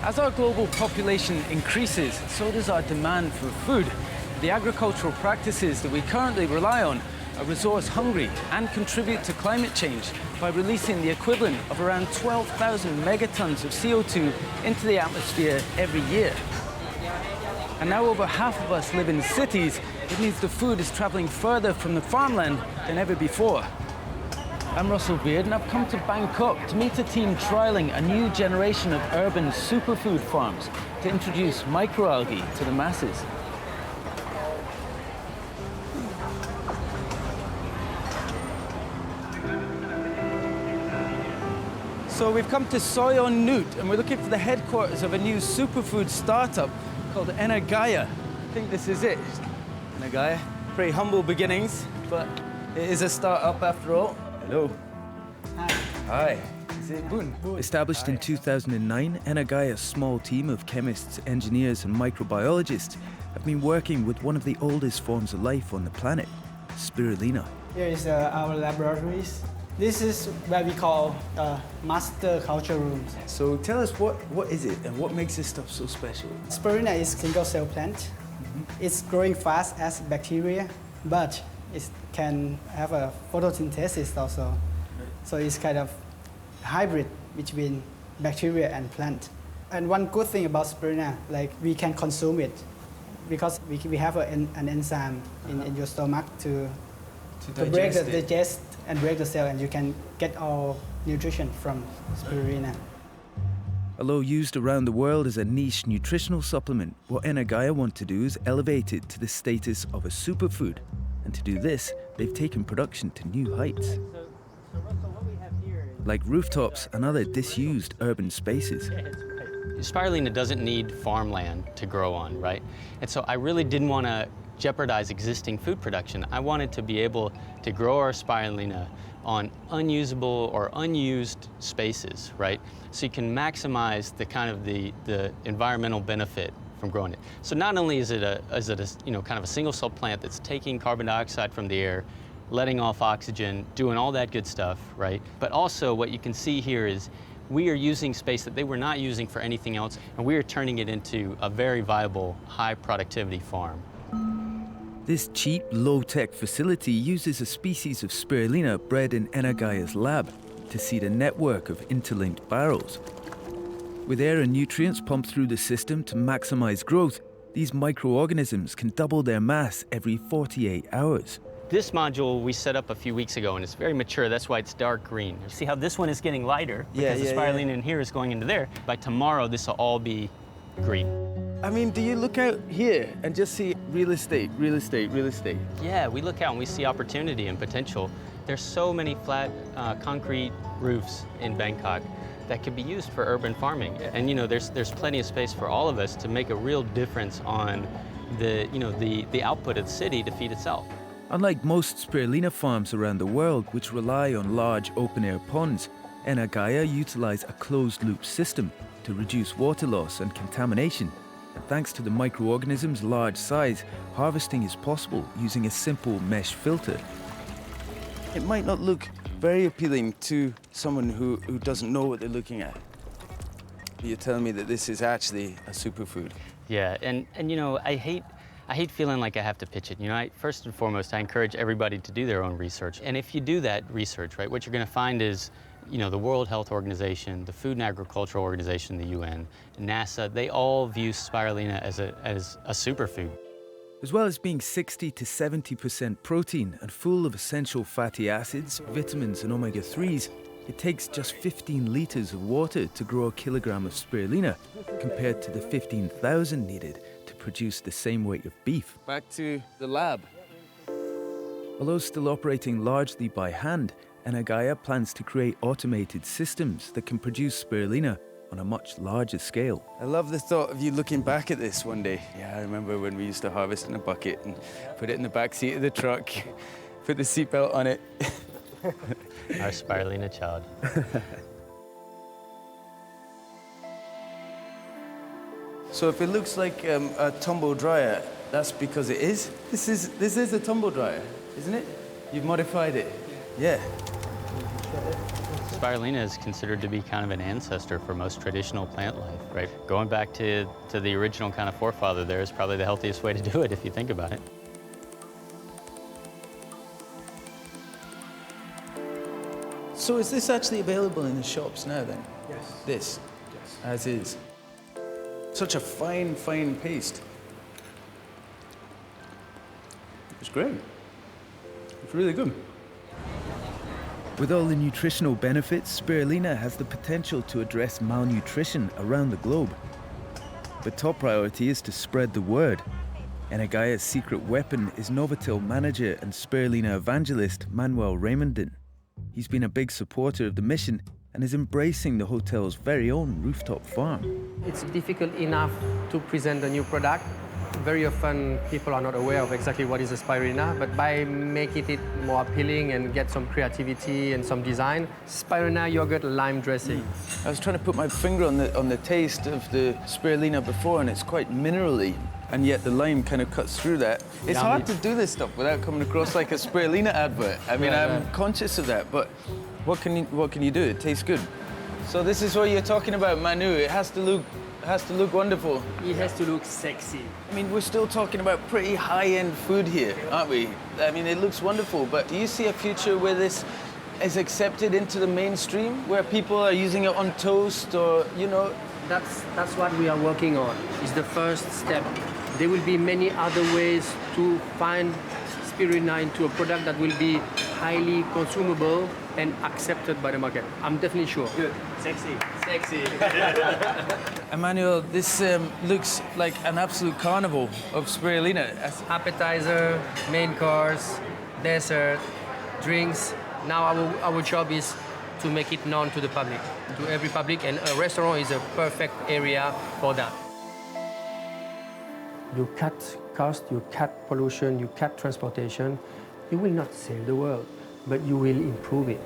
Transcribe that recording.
As our global population increases, so does our demand for food. The agricultural practices that we currently rely on are resource-hungry and contribute to climate change by releasing the equivalent of around 12,000 megatons of CO2 into the atmosphere every year. And now over half of us live in cities. It means the food is traveling further from the farmland than ever before. I'm Russell Beard, and I've come to Bangkok to meet a team trialling a new generation of urban superfood farms to introduce microalgae to the masses. So we've come to Soyon Nut, and we're looking for the headquarters of a new superfood startup called Enagaya. I think this is it. Enagaya. Pretty humble beginnings, but it is a startup after all. Hello. Hi. Hi. Is it Boon? Established in 2009, Enagaya's small team of chemists, engineers and microbiologists have been working with one of the oldest forms of life on the planet, Spirulina. Here is our laboratories. This is what we call master culture rooms. So tell us, what is it and what makes this stuff so special? Spirulina is single-cell plant. It's growing fast as bacteria, but it can have a photosynthesis also. So it's kind of hybrid between bacteria and plant. And one good thing about spirulina, like we can consume it because we have an enzyme in your stomach to break the digest and break the cell, and you can get all nutrition from spirulina. Although used around the world as a niche nutritional supplement, what Enagaya want to do is elevate it to the status of a superfood. And to do this, they've taken production to new heights. Like rooftops and other disused urban spaces. Spirulina doesn't need farmland to grow on, right? And so I really didn't want to jeopardize existing food production. I wanted to be able to grow our spirulina on unusable or unused spaces, right? So you can maximize the kind of the environmental benefit from growing it. So not only is it a kind of a single cell plant that's taking carbon dioxide from the air, letting off oxygen, doing all that good stuff, right? But also what you can see here is we are using space that they were not using for anything else, and we are turning it into a very viable, high productivity farm. This cheap, low-tech facility uses a species of spirulina bred in Enagaya's lab to seed a network of interlinked barrels. With air and nutrients pumped through the system to maximize growth, these microorganisms can double their mass every 48 hours. This module we set up a few weeks ago, and it's very mature. That's why it's dark green. See how this one is getting lighter because the spirulina in here is going into there. By tomorrow, this will all be green. I mean, do you look out here and just see real estate, real estate, real estate? Yeah, we look out and we see opportunity and potential. There's so many flat concrete roofs in Bangkok that could be used for urban farming. And there's plenty of space for all of us to make a real difference on the output of the city to feed itself. Unlike most spirulina farms around the world, which rely on large open-air ponds, Enagaya utilize a closed-loop system to reduce water loss and contamination. And thanks to the microorganisms' large size, harvesting is possible using a simple mesh filter. It might not look very appealing to someone who doesn't know what they're looking at. You're telling me that this is actually a superfood. Yeah, and I hate feeling like I have to pitch it. First and foremost, I encourage everybody to do their own research. And if you do that research, right, what you're going to find is, the World Health Organization, the Food and Agriculture Organization, the UN, NASA, they all view spirulina as a superfood. As well as being 60 to 70% protein and full of essential fatty acids, vitamins and omega-3s, it takes just 15 liters of water to grow a kilogram of spirulina, compared to the 15,000 needed to produce the same weight of beef. Back to the lab. Although still operating largely by hand, Enagaya plans to create automated systems that can produce spirulina on a much larger scale. I love the thought of you looking back at this one day. Yeah, I remember when we used to harvest in a bucket and put it in the back seat of the truck, put the seatbelt on it. Our spirulina child. So if it looks like a tumble dryer, that's because it is? This is a tumble dryer, isn't it? You've modified it. Yeah. Spirulina is considered to be kind of an ancestor for most traditional plant life. right? Going back to the original kind of forefather there is probably the healthiest way to do it if you think about it. So is this actually available in the shops now then? Yes. This? Yes. As is. Such a fine, fine paste. It's great. It's really good. With all the nutritional benefits, spirulina has the potential to address malnutrition around the globe. The top priority is to spread the word. Enagaya's secret weapon is Novotel manager and spirulina evangelist Manuel Raymondin. He's been a big supporter of the mission and is embracing the hotel's very own rooftop farm. It's difficult enough to present a new product. Very often people are not aware of exactly what is a spirulina, but by making it more appealing and get some creativity and some design, spirulina yogurt lime dressing. I was trying to put my finger on the taste of the spirulina before, and it's quite minerally, and yet the lime kind of cuts through that. It's Yummy. hard to do this stuff without coming across like a spirulina advert. I mean, I'm conscious of that, but what can you do? It tastes good. So this is what you're talking about, Manu. It has to look wonderful. It has to look sexy. I mean, we're still talking about pretty high-end food here, aren't we? I mean, it looks wonderful, but do you see a future where this is accepted into the mainstream, where people are using it on toast or, you know? That's what we are working on. It's the first step. There will be many other ways to find spirulina into a product that will be highly consumable and accepted by the market. I'm definitely sure. Good. Sexy. Sexy. Emmanuel, this looks like an absolute carnival of spirulina. Appetizer, main course, dessert, drinks. Now our job is to make it known to the public, to every public, and a restaurant is a perfect area for that. You cut cost, you cut pollution, you cut transportation. You will not save the world, but you will improve it.